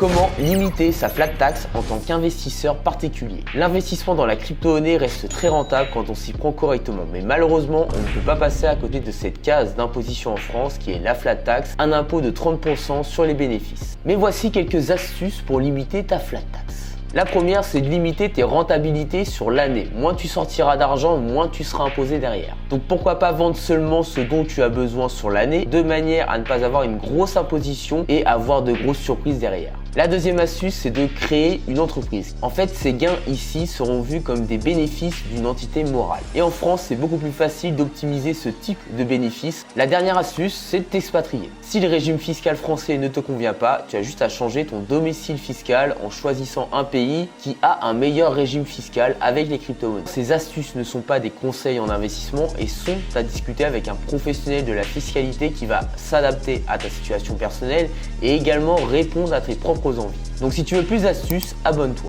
Comment limiter sa flat tax en tant qu'investisseur particulier? L'investissement dans la crypto-monnaie reste très rentable quand on s'y prend correctement, mais malheureusement, on ne peut pas passer à côté de cette case d'imposition en France qui est la flat tax, un impôt de 30% sur les bénéfices. Mais voici quelques astuces pour limiter ta flat tax. La première, c'est de limiter tes rentabilités sur l'année. Moins tu sortiras d'argent, moins tu seras imposé derrière. Donc pourquoi pas vendre seulement ce dont tu as besoin sur l'année, de manière à ne pas avoir une grosse imposition et avoir de grosses surprises derrière. La deuxième astuce, c'est de créer une entreprise. En fait, ces gains ici seront vus comme des bénéfices d'une entité morale. Et en France, c'est beaucoup plus facile d'optimiser ce type de bénéfices. La dernière astuce, c'est de t'expatrier. Si le régime fiscal français ne te convient pas, tu as juste à changer ton domicile fiscal en choisissant un pays qui a un meilleur régime fiscal avec les crypto-monnaies. Ces astuces ne sont pas des conseils en investissement et sont à discuter avec un professionnel de la fiscalité qui va s'adapter à ta situation personnelle et également répondre à tes propres envies. Donc si tu veux plus d'astuces, abonne-toi.